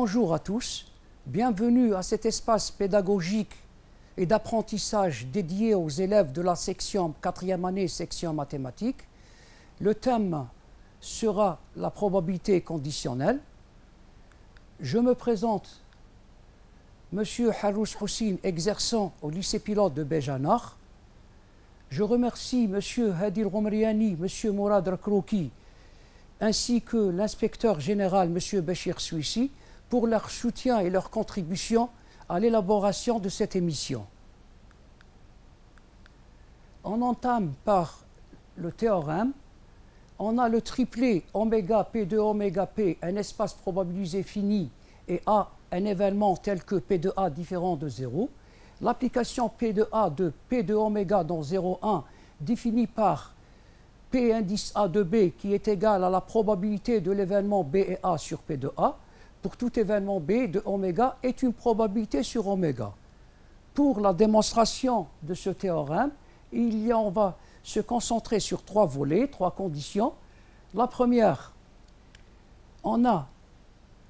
Bonjour à tous, bienvenue à cet espace pédagogique et d'apprentissage dédié aux élèves de la section 4e année, section mathématiques. Le thème sera la probabilité conditionnelle. Je me présente, Monsieur Harous Houssine, exerçant au lycée pilote de Béjanar. Je remercie Monsieur Hadi Romriani, Monsieur Mourad Rakrouki, ainsi que l'inspecteur général Monsieur Bachir Souissi pour leur soutien et leur contribution à l'élaboration de cette émission. On entame par le théorème. On a le triplet oméga P de oméga P, un espace probabilisé fini, et A, un événement tel que P de A différent de 0. L'application P de A de P de oméga dans 0,1 définie par P indice A de B qui est égal à la probabilité de l'événement B et A sur P de A. Pour tout événement B de oméga est une probabilité sur oméga. Pour la démonstration de ce théorème, on va se concentrer sur trois volets, trois conditions. La première, on a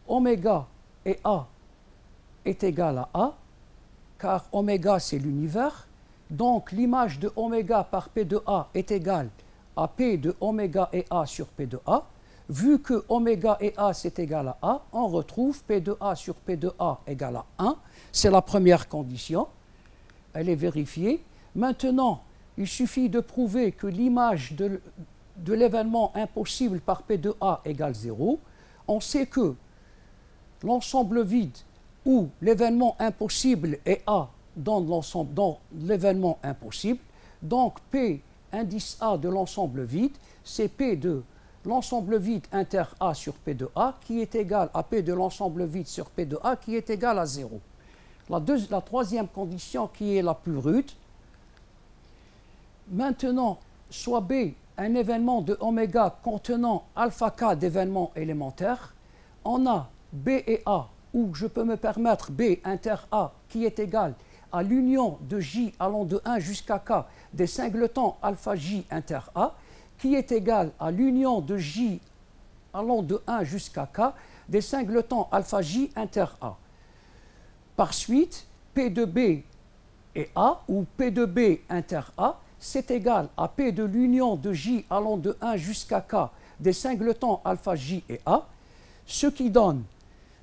oméga et A est égal à A, car oméga c'est l'univers. Donc l'image de oméga par P de A est égale à P de oméga et A sur P de A. Vu que oméga et A c'est égal à A, on retrouve P de A sur P de A égale à 1. C'est la première condition. Elle est vérifiée. Maintenant, il suffit de prouver que l'image de l'événement impossible par P de A égale 0. On sait que l'ensemble vide où l'événement impossible est A dans l'événement impossible. Donc P indice A de l'ensemble vide, c'est P de l'ensemble vide inter A sur P de A qui est égal à P de l'ensemble vide sur P de A qui est égal à 0. La troisième condition qui est la plus rude. Maintenant, soit B un événement de oméga contenant alpha k d'événements élémentaires, on a B et A où je peux me permettre B inter A qui est égal à l'union de J allant de 1 jusqu'à K des singletons alpha J inter A qui est égal à l'union de J allant de 1 jusqu'à K des singletons alpha J inter A. Par suite, P de B et A, ou P de B inter A, c'est égal à P de l'union de J allant de 1 jusqu'à K des singletons alpha J et A, ce qui donne,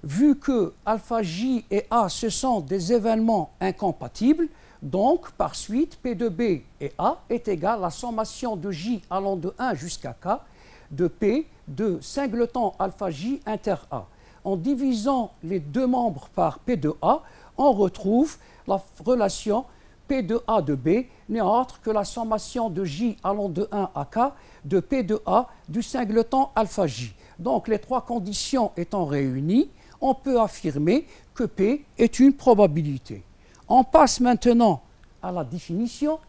vu que alpha J et A, ce sont des événements incompatibles, donc, par suite, P de B et A est égal à la sommation de J allant de 1 jusqu'à K de P de singleton alpha J inter A. En divisant les deux membres par P de A, on retrouve la relation P de A de B n'est autre que la sommation de J allant de 1 à K de P de A du singleton alpha J. Donc, les trois conditions étant réunies, on peut affirmer que P est une probabilité. On passe maintenant à la définition.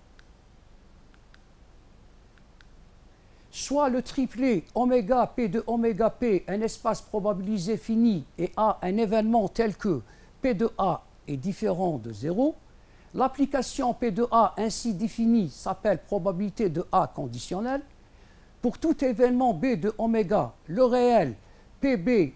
Soit le triplet oméga P de oméga P, un espace probabilisé fini, et A, un événement tel que P de A est différent de 0. L'application P de A ainsi définie s'appelle probabilité de A conditionnelle. Pour tout événement B de oméga, le réel PB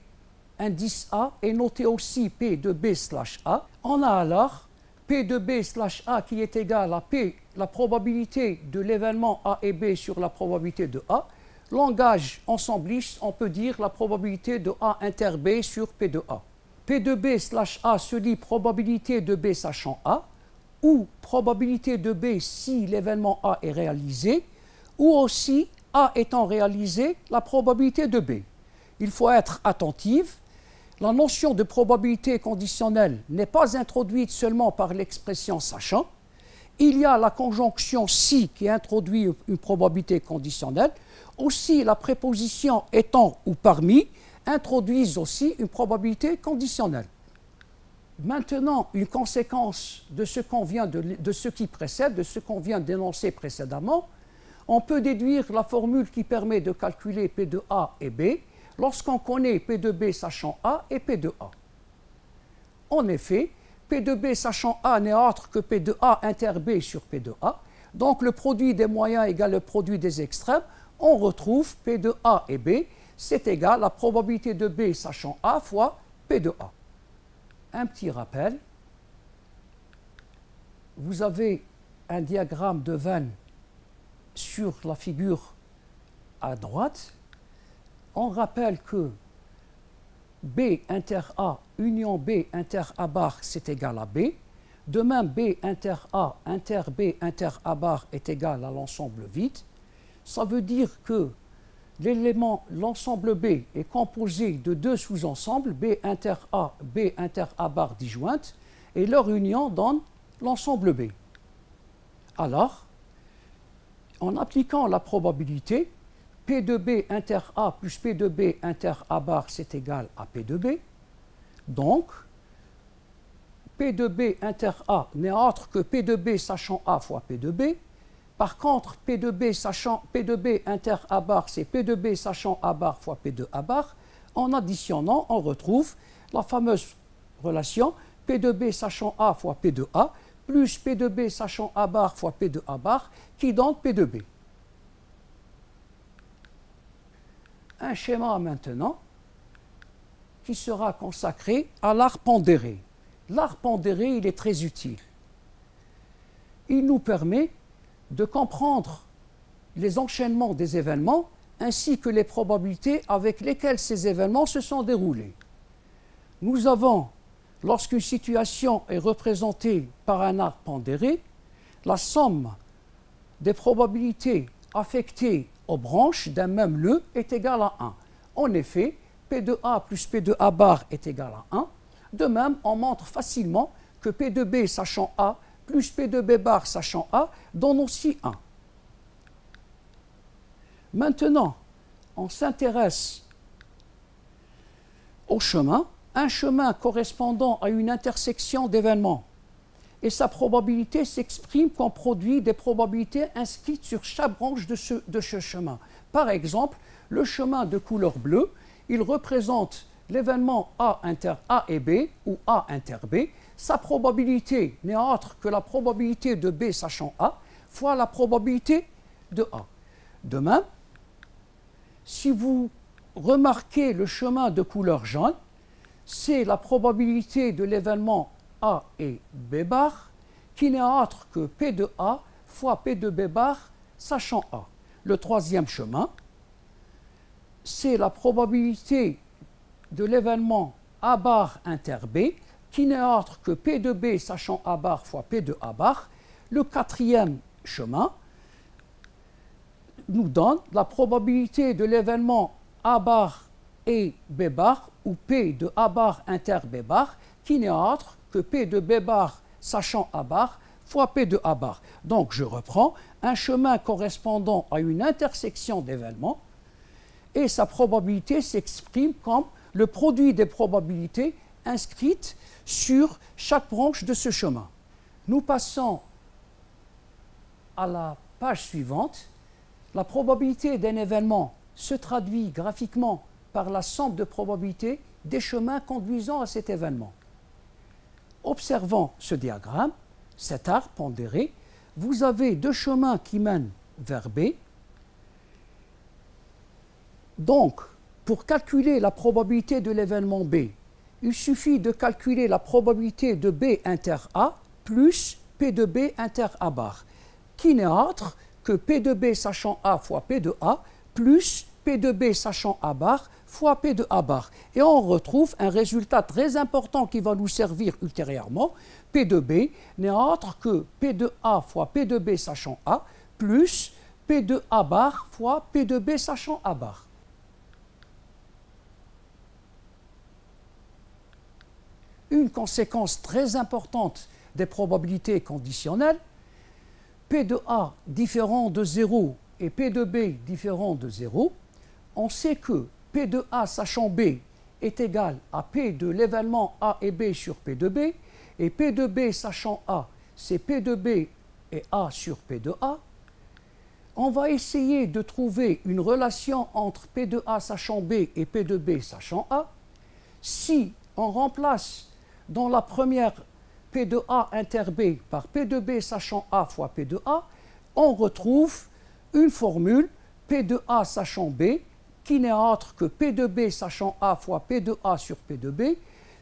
indice A est noté aussi P de B slash A. On a alors P de B slash A qui est égal à P, la probabilité de l'événement A et B sur la probabilité de A. Langage ensembliste, on peut dire la probabilité de A inter B sur P de A. P de B slash A se lit probabilité de B sachant A, ou probabilité de B si l'événement A est réalisé, ou aussi A étant réalisé, la probabilité de B. Il faut être attentif. La notion de probabilité conditionnelle n'est pas introduite seulement par l'expression sachant. Il y a la conjonction si qui introduit une probabilité conditionnelle. Aussi, la préposition étant ou parmi introduisent aussi une probabilité conditionnelle. Maintenant, une conséquence de ce qui précède, de ce qu'on vient d'énoncer précédemment, on peut déduire la formule qui permet de calculer P de A et B lorsqu'on connaît P de B sachant A et P de A. En effet, P de B sachant A n'est autre que P de A inter B sur P de A. Donc le produit des moyens égale le produit des extrêmes. On retrouve P de A et B, c'est égal à la probabilité de B sachant A fois P P de A. Un petit rappel. Vous avez un diagramme de veine sur la figure à droite. On rappelle que B inter A union B inter A bar c'est égal à B. De même, B inter A inter B inter A bar est égal à l'ensemble vide. Ça veut dire que l'ensemble B est composé de deux sous-ensembles, B inter A bar disjointes, et leur union donne l'ensemble B. Alors, en appliquant la probabilité, P de B inter A plus P de B inter A bar, c'est égal à P de B. Donc, P de B inter A n'est autre que P de B sachant A fois P de B. Par contre, P de B inter A bar, c'est P de B sachant A bar fois P de A bar. En additionnant, on retrouve la fameuse relation P de B sachant A fois P de A plus P de B sachant A bar fois P de A bar qui donne P de B. Un schéma maintenant qui sera consacré à l'art pondéré. L'art pondéré, il est très utile. Il nous permet de comprendre les enchaînements des événements ainsi que les probabilités avec lesquelles ces événements se sont déroulés. Nous avons, lorsqu'une situation est représentée par un arc pondéré, la somme des probabilités affectées aux branches d'un même nœud est égale à 1. En effet, P de A plus P de A bar est égal à 1. De même, on montre facilement que P de B sachant A plus P de B bar sachant A donne aussi 1. Maintenant, on s'intéresse au chemin, un chemin correspondant à une intersection d'événements. Et sa probabilité s'exprime comme produit des probabilités inscrites sur chaque branche de ce chemin. Par exemple, le chemin de couleur bleue, il représente l'événement A inter A et B ou A inter B. Sa probabilité n'est autre que la probabilité de B sachant A fois la probabilité de A. De même, si vous remarquez le chemin de couleur jaune, c'est la probabilité de l'événement A et B bar qui n'est autre que P de A fois P de B bar sachant A. Le troisième chemin, c'est la probabilité de l'événement A bar inter B qui n'est autre que P de B sachant A bar fois P de A bar. Le quatrième chemin nous donne la probabilité de l'événement A bar et B bar ou P de A bar inter B bar qui n'est autre que P de B bar sachant A bar fois P de A bar. Donc je reprends un chemin correspondant à une intersection d'événements et sa probabilité s'exprime comme le produit des probabilités inscrites sur chaque branche de ce chemin. Nous passons à la page suivante. La probabilité d'un événement se traduit graphiquement par la somme de probabilités des chemins conduisant à cet événement. Observant ce diagramme, cet arc pondéré, vous avez deux chemins qui mènent vers B. Donc, pour calculer la probabilité de l'événement B, il suffit de calculer la probabilité de B inter A plus P de B inter A bar, qui n'est autre que P de B sachant A fois P de A plus P de B sachant A bar fois P de A bar. Et on retrouve un résultat très important qui va nous servir ultérieurement. P de B n'est autre que P de A fois P de B sachant A plus P de A bar fois P de B sachant A bar. Une conséquence très importante des probabilités conditionnelles, P de A différent de 0 et P de B différent de 0, on sait que P de A sachant B est égal à P de l'événement A et B sur P de B, et P de B sachant A, c'est P de B et A sur P de A. On va essayer de trouver une relation entre P de A sachant B et P de B sachant A. Si on remplace dans la première P de A inter B par P de B sachant A fois P de A, on retrouve une formule P de A sachant B qui n'est autre que P de B sachant A fois P de A sur P de B.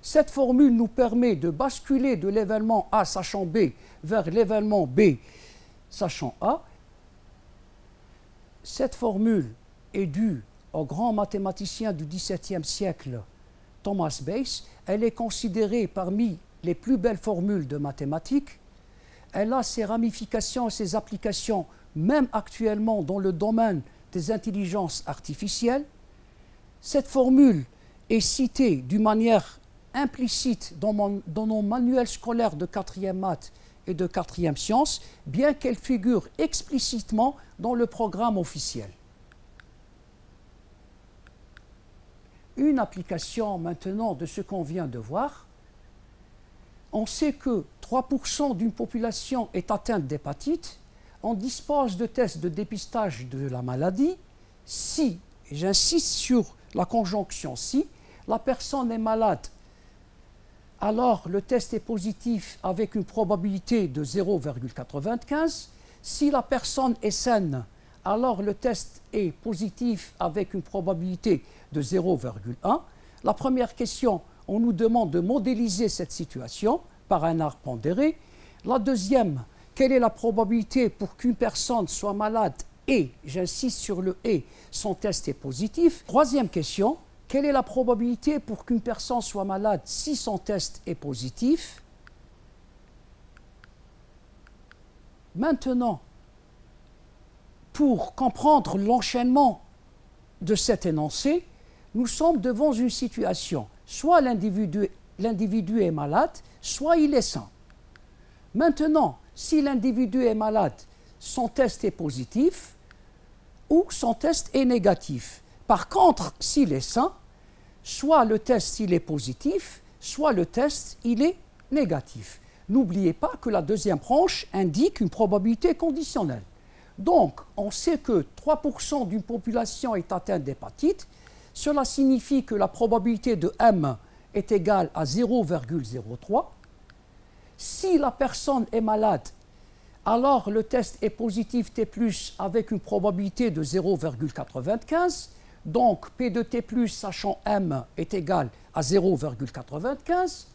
Cette formule nous permet de basculer de l'événement A sachant B vers l'événement B sachant A. Cette formule est due au grand mathématicien du XVIIe siècle, Thomas Bayes. Elle est considérée parmi les plus belles formules de mathématiques. Elle a ses ramifications et ses applications, même actuellement dans le domaine des intelligences artificielles. Cette formule est citée d'une manière implicite dans nos manuels scolaires de 4e maths et de 4e sciences, bien qu'elle figure explicitement dans le programme officiel. Une application maintenant de ce qu'on vient de voir. On sait que 3% d'une population est atteinte d'hépatite. On dispose de tests de dépistage de la maladie si, et j'insiste sur la conjonction si, la personne est malade, alors le test est positif avec une probabilité de 0,95. Si la personne est saine, alors le test est positif avec une probabilité de 0,1. La première question, on nous demande de modéliser cette situation par un arbre pondéré. La deuxième, quelle est la probabilité pour qu'une personne soit malade et, j'insiste sur le « et », son test est positif. Troisième question, quelle est la probabilité pour qu'une personne soit malade si son test est positif? Maintenant, pour comprendre l'enchaînement de cet énoncé, nous sommes devant une situation. Soit l'individu est malade, soit il est sain. Maintenant, si l'individu est malade, son test est positif ou son test est négatif. Par contre, s'il est sain, soit le test il est positif, soit le test il est négatif. N'oubliez pas que la deuxième branche indique une probabilité conditionnelle. Donc, on sait que 3% d'une population est atteinte d'hépatite. Cela signifie que la probabilité de M est égale à 0,03. Si la personne est malade, alors le test est positif T+, avec une probabilité de 0,95. Donc, P de T+, sachant M, est égal à 0,95.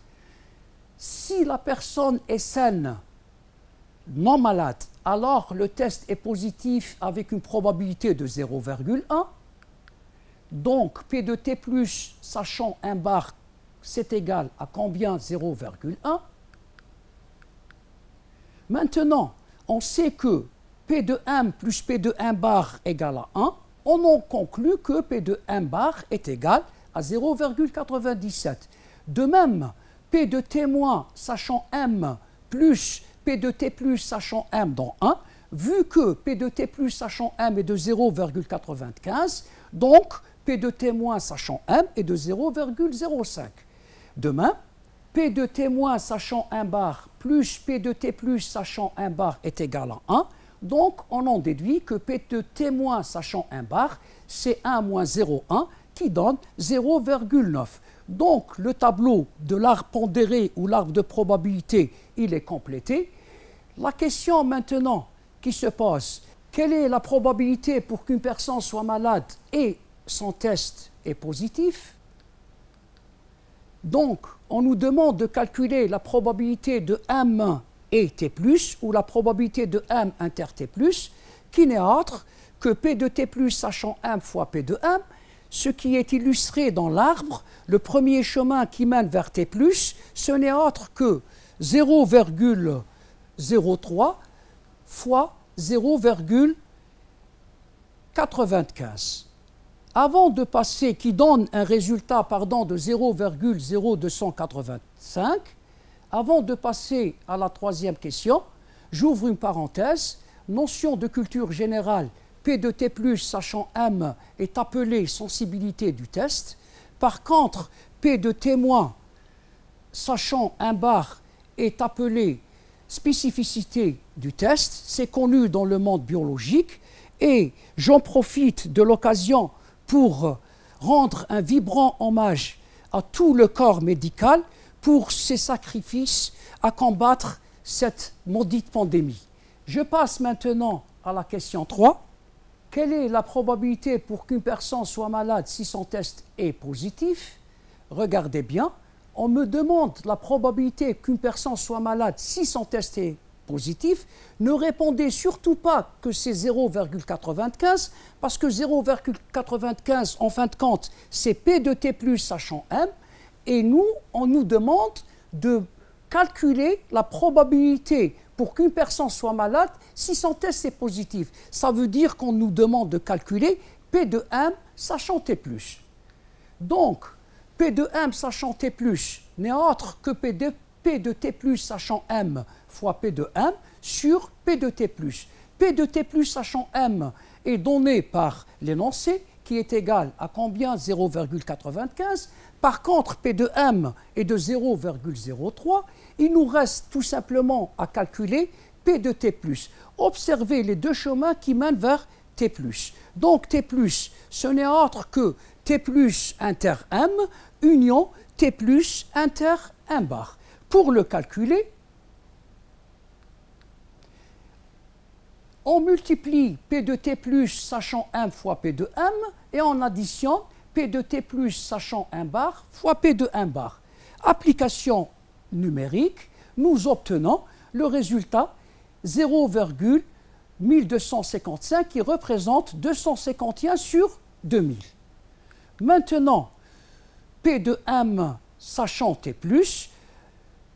Si la personne est saine, non malade, alors le test est positif avec une probabilité de 0,1. Donc, P de T+, sachant 1 bar, c'est égal à combien? 0,1. Maintenant, on sait que P de M plus P de 1 bar égale à 1. On en conclut que P de 1 bar est égal à 0,97. De même, P de T- sachant M plus P de T+ sachant M dans 1, vu que P de T+ sachant M est de 0,95, donc P de T- sachant M est de 0,05. De même, P de T- sachant 1 bar plus P de T+ sachant 1 bar est égal à 1. Donc, on en déduit que P de T- sachant 1 bar, c'est 1 moins 0,1 qui donne 0,9. Donc, le tableau de l'arbre pondéré ou l'arbre de probabilité, il est complété. La question maintenant qui se pose, quelle est la probabilité pour qu'une personne soit malade et son test est positif? Donc, on nous demande de calculer la probabilité de M et T+, ou la probabilité de M inter T+, qui n'est autre que P de T+ sachant M fois P de M, ce qui est illustré dans l'arbre. Le premier chemin qui mène vers T+, ce n'est autre que 0,03 fois 0,95. Avant de passer, qui donne un résultat de 0,0285, avant de passer à la troisième question, j'ouvre une parenthèse, notion de culture générale, P de T+, sachant M, est appelée sensibilité du test. Par contre, P de T-, sachant 1 bar, est appelée spécificité du test. C'est connu dans le monde biologique. Et j'en profite de l'occasion pour rendre un vibrant hommage à tout le corps médical pour ses sacrifices à combattre cette maudite pandémie. Je passe maintenant à la question 3. Quelle est la probabilité pour qu'une personne soit malade si son test est positif? Regardez bien, on me demande la probabilité qu'une personne soit malade si son test est positif, ne répondez surtout pas que c'est 0,95 parce que 0,95 en fin de compte c'est P de T plus sachant M et nous on nous demande de calculer la probabilité pour qu'une personne soit malade si son test est positif. Ça veut dire qu'on nous demande de calculer P de M sachant T plus. Donc P de M sachant T plus n'est autre que P de T plus sachant M fois P de M sur P de T plus. P de T plus sachant M est donné par l'énoncé qui est égal à combien? 0,95. Par contre, P de M est de 0,03. Il nous reste tout simplement à calculer P de T plus. Observez les deux chemins qui mènent vers T plus. Donc T plus, ce n'est autre que T plus inter M union T plus inter M bar. Pour le calculer, on multiplie P de T plus sachant M fois P de M et on additionne P de T plus sachant 1 bar fois P de 1 bar. Application numérique, nous obtenons le résultat 0,1255 qui représente 251 sur 2000. Maintenant, P de M sachant T plus,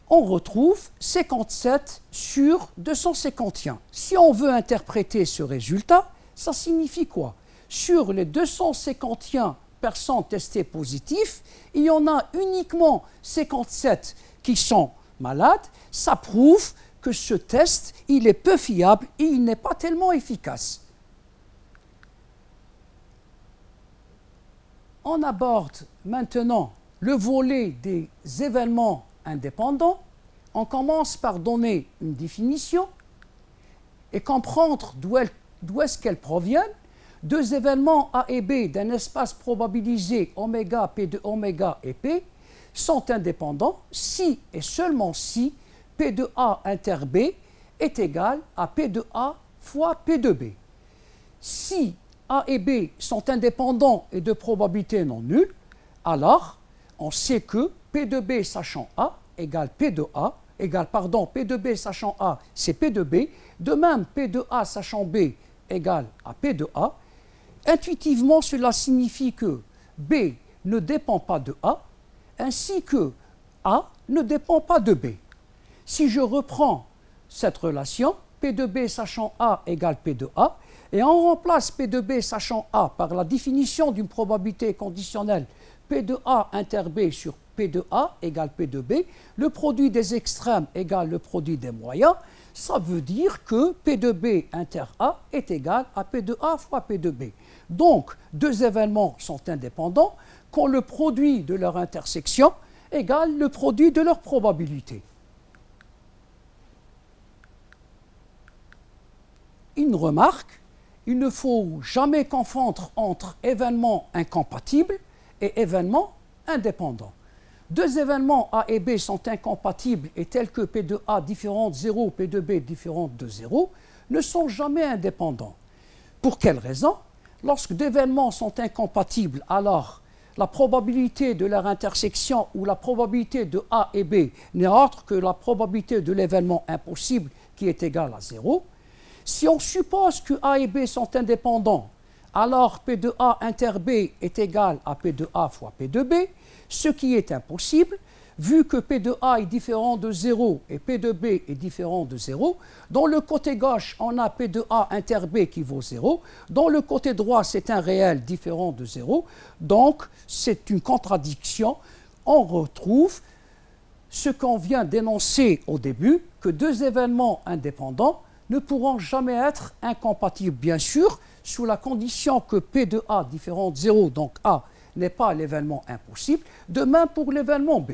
on retrouve 57 sur 251. Si on veut interpréter ce résultat, ça signifie quoi? Sur les 251 personnes testées positives, il y en a uniquement 57 qui sont malades. Ça prouve que ce test, il est peu fiable et il n'est pas tellement efficace. On aborde maintenant le volet des événements indépendants. On commence par donner une définition et comprendre d'où est-ce qu'elles proviennent. Deux événements A et B d'un espace probabilisé oméga, P de oméga et P sont indépendants si et seulement si P de A inter B est égal à P de A fois P de B. Si A et B sont indépendants et de probabilité non nulle, alors on sait que P de B sachant A égale P de A, P de B sachant A, c'est P de B. De même, P de A sachant B égale à P de A. Intuitivement, cela signifie que B ne dépend pas de A, ainsi que A ne dépend pas de B. Si je reprends cette relation, P de B sachant A égale P de A, et on remplace P de B sachant A par la définition d'une probabilité conditionnelle P de A inter B sur P de A égale P de B, le produit des extrêmes égale le produit des moyens, ça veut dire que P de B inter A est égal à P de A fois P de B. Donc, deux événements sont indépendants quand le produit de leur intersection égale le produit de leur probabilité. Une remarque, il ne faut jamais confondre entre événements incompatibles et événements indépendants. Deux événements A et B sont incompatibles et tels que P de A différente de 0, P de B différente de 0, ne sont jamais indépendants. Pour quelle raison? Lorsque deux événements sont incompatibles, alors la probabilité de leur intersection ou la probabilité de A et B n'est autre que la probabilité de l'événement impossible qui est égale à 0. Si on suppose que A et B sont indépendants, alors P de A inter B est égal à P de A fois P de B, ce qui est impossible, vu que P de A est différent de 0 et P de B est différent de 0. Dans le côté gauche, on a P de A inter B qui vaut 0. Dans le côté droit, c'est un réel différent de 0. Donc, c'est une contradiction. On retrouve ce qu'on vient d'énoncer au début, que deux événements indépendants ne pourront jamais être incompatibles, bien sûr, sous la condition que P de A différent de 0, donc A n'est pas l'événement impossible, de même pour l'événement B.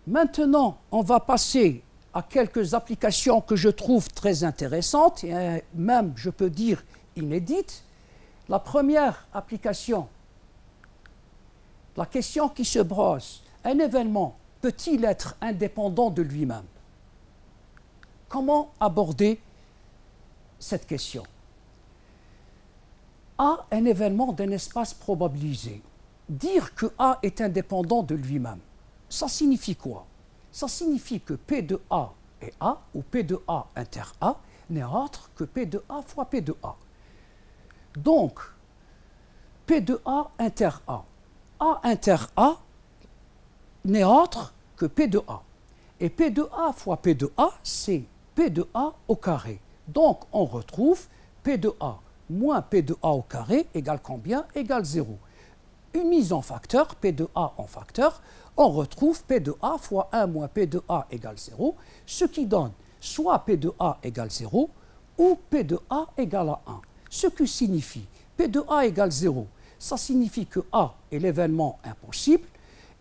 Maintenant, on va passer à quelques applications que je trouve très intéressantes, et même, je peux dire, inédites. La première application, la question qui se brosse, un événement peut-il être indépendant de lui-même? Comment aborder cette question? A, un événement d'un espace probabilisé. dire que A est indépendant de lui-même, ça signifie quoi? Ça signifie que P de A est A, ou P de A inter A, n'est autre que P de A fois P de A. Donc, P de A inter A inter A n'est autre que P de A. Et P de A fois P de A, c'est P de A au carré. Donc, on retrouve P de A moins P de A au carré égale combien? Égale 0. Une mise en facteur, P de A en facteur, on retrouve P de A fois 1 moins P de A égale 0, ce qui donne soit P de A égale 0 ou P de A égale à 1. Ce qui signifie P de A égale 0, ça signifie que A est l'événement impossible,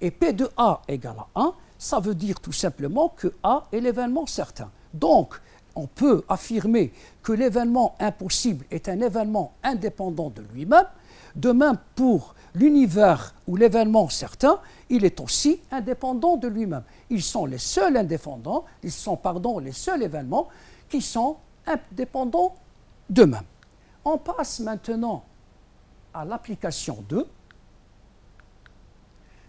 et P de A égale à 1, ça veut dire tout simplement que A est l'événement certain. Donc, on peut affirmer que l'événement impossible est un événement indépendant de lui-même. De même, pour l'univers ou l'événement certain, il est aussi indépendant de lui-même. Ils sont les seuls indépendants, les seuls événements qui sont indépendants d'eux-mêmes. On passe maintenant à l'application 2.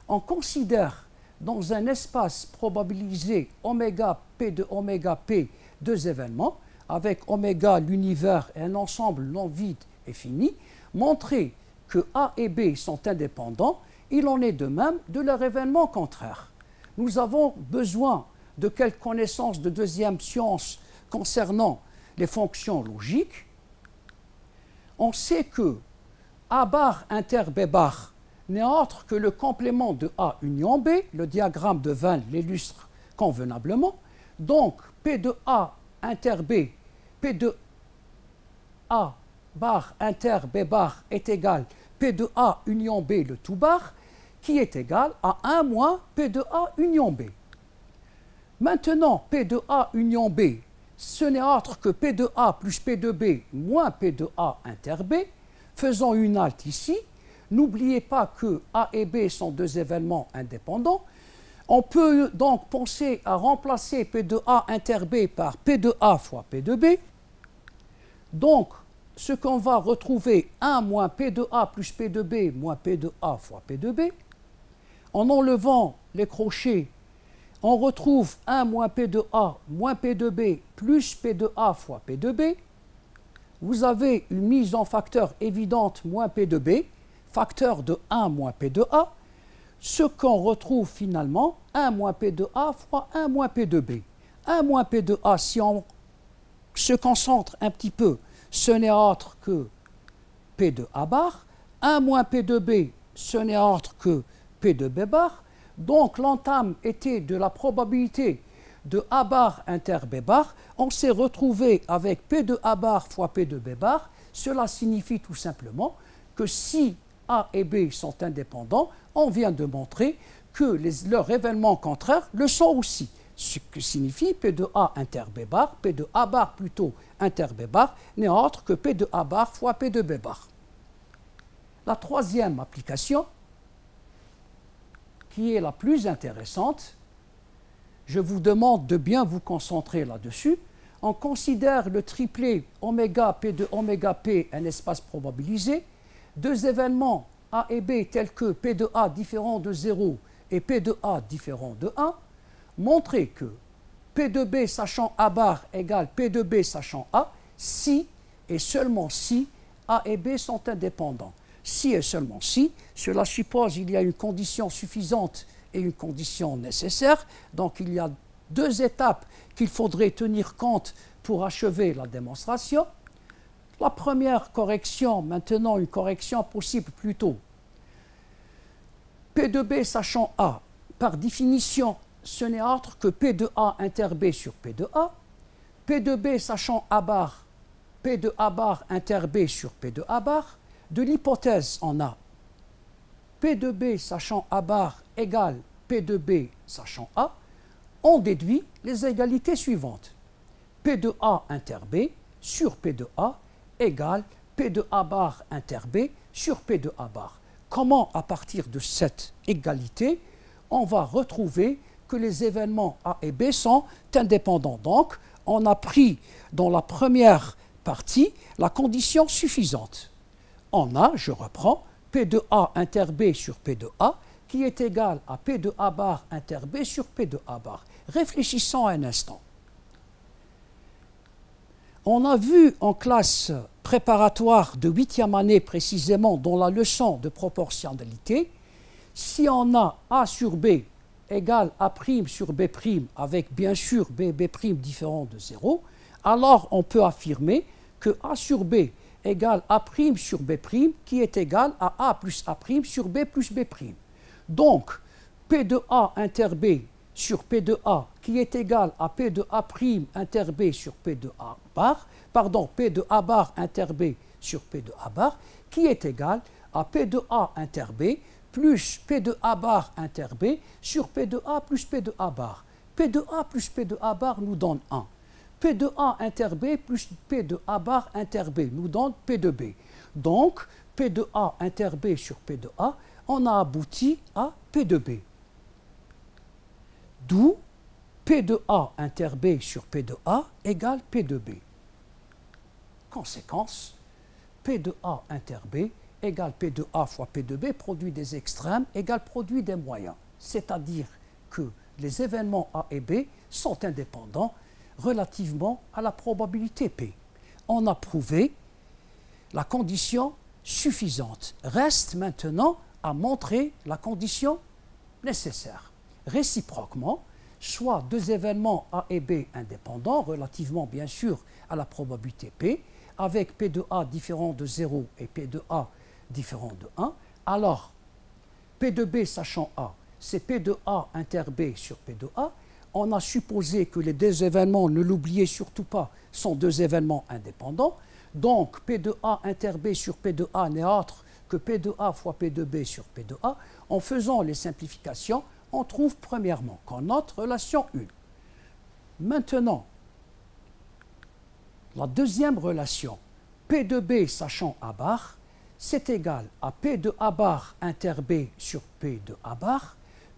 On considère dans un espace probabilisé oméga P de oméga P deux événements, avec oméga l'univers et un ensemble non vide et fini, montrer que A et B sont indépendants, il en est de même de leur événement contraire. Nous avons besoin de quelques connaissances de deuxième science concernant les fonctions logiques. On sait que A bar inter B bar n'est autre que le complément de A union B, le diagramme de Venn l'illustre convenablement. Donc, P de A inter B, P de A bar inter B bar est égal P de A union B le tout bar, qui est égal à 1 moins P de A union B. Maintenant, P de A union B, ce n'est autre que P de A plus P de B moins P de A inter B. Faisons une halte ici. N'oubliez pas que A et B sont deux événements indépendants. On peut donc penser à remplacer P de A inter B par P de A fois P de B. Donc, ce qu'on va retrouver, 1 moins P de A plus P de B moins P de A fois P de B. En enlevant les crochets, on retrouve 1 moins P de A moins P de B plus P de A fois P de B. Vous avez une mise en facteur évidente moins P de B, facteur de 1 moins P de A. Ce qu'on retrouve finalement, 1 moins P de A fois 1 moins P de B. 1 moins P de A, si on se concentre un petit peu, ce n'est autre que P de A bar. 1 moins P de B, ce n'est autre que P de B bar. Donc l'entame était de la probabilité de A bar inter B bar. On s'est retrouvé avec P de A bar fois P de B bar. Cela signifie tout simplement que si A et B sont indépendants, on vient de montrer que leurs événements contraires le sont aussi. Ce que signifie P de A inter B bar, P de A bar plutôt inter B bar, n'est autre que P de A bar fois P de B bar. La troisième application, qui est la plus intéressante, je vous demande de bien vous concentrer là-dessus. On considère le triplet oméga P de oméga P un espace probabilisé. Deux événements A et B tels que P de A différent de 0 et P de A différent de 1, montrer que P de B sachant A bar égale P de B sachant A, si et seulement si A et B sont indépendants. Si et seulement si, cela suppose qu'il y a une condition suffisante et une condition nécessaire. Donc il y a deux étapes qu'il faudrait tenir compte pour achever la démonstration. La première correction, maintenant une correction possible plus tôt. P de B sachant A, par définition, ce n'est autre que P de A inter B sur P de A. P de B sachant A bar, P de A bar inter B sur P de A bar. De l'hypothèse, on a P de B sachant A bar égale P de B sachant A. On déduit les égalités suivantes. P de A inter B sur P de A égale P de A bar inter B sur P de A bar. Comment, à partir de cette égalité, on va retrouver que les événements A et B sont indépendants. Donc, on a pris dans la première partie la condition suffisante. On a, je reprends, P de A inter B sur P de A, qui est égal à P de A bar inter B sur P de A bar. Réfléchissons un instant. On a vu en classe préparatoire de 8e année précisément, dans la leçon de proportionnalité, si on a A sur B égale A' sur B' avec bien sûr B' différent de 0, alors on peut affirmer que A sur B égale A' sur B' qui est égal à A plus A' sur B plus B'. Donc, P de A inter B sur P de A qui est égal à P de A' inter B sur P de A bar, pardon, P de A bar inter B sur P de A bar, qui est égal à P de A inter B plus P de A bar inter B sur P de A plus P de A bar. P de A plus P de A bar nous donne 1. P de A inter B plus P de A bar inter B nous donne P de B. Donc, P de A inter B sur P de A, on a abouti à P de B. D'où P de A inter B sur P de A égale P de B. Conséquence, P de A inter B égale P de A fois P de B, produit des extrêmes égale produit des moyens. C'est-à-dire que les événements A et B sont indépendants relativement à la probabilité P. On a prouvé la condition suffisante. Reste maintenant à montrer la condition nécessaire. Réciproquement, soit deux événements A et B indépendants, relativement bien sûr à la probabilité P, avec P de A différent de 0 et P de A différent de 1, alors P de B sachant A, c'est P de A inter B sur P de A. On a supposé que les deux événements, ne l'oubliez surtout pas, sont deux événements indépendants. Donc P de A inter B sur P de A n'est autre que P de A fois P de B sur P de A. En faisant les simplifications, on trouve premièrement qu'on note relation 1. Maintenant, la deuxième relation, P de B sachant A bar, c'est égal à P de A bar inter B sur P de A bar,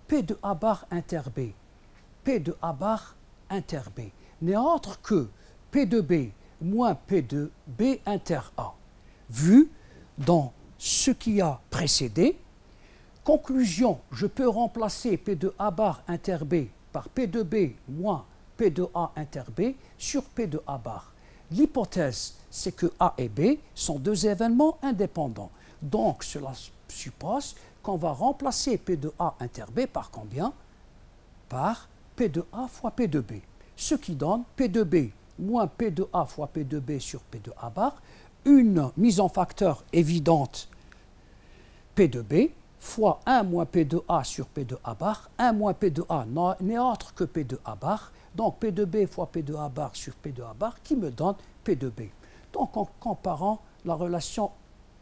P de A bar inter B, P de A bar inter B n'est autre que P de B moins P de B inter A. Vu dans ce qui a précédé, conclusion, je peux remplacer P de A bar inter B par P de B moins P de A inter B sur P de A bar. L'hypothèse, c'est que A et B sont deux événements indépendants. Donc, cela suppose qu'on va remplacer P de A inter B par combien? Par P de A fois P de B. Ce qui donne P de B moins P de A fois P de B sur P de A bar, une mise en facteur évidente P de B fois 1 moins P de A sur P de A bar, 1 moins P de A n'est autre que P de A bar, donc P de B fois P de A bar sur P de A bar qui me donne P de B. Donc en comparant la relation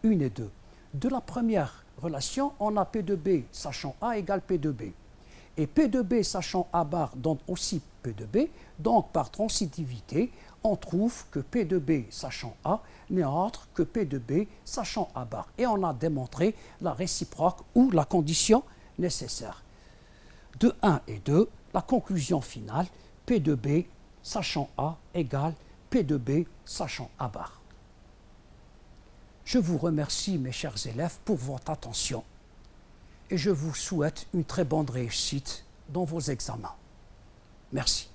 1 et 2, de la première relation, on a P de B sachant A égale P de B. Et P de B sachant A bar donne aussi P de B, donc par transitivité, on trouve que P de B sachant A n'est autre que P de B sachant A bar. Et on a démontré la réciproque ou la condition nécessaire. De 1 et 2, la conclusion finale, P de B sachant A égale P de B sachant A bar. Je vous remercie, mes chers élèves, pour votre attention et je vous souhaite une très bonne réussite dans vos examens. Merci.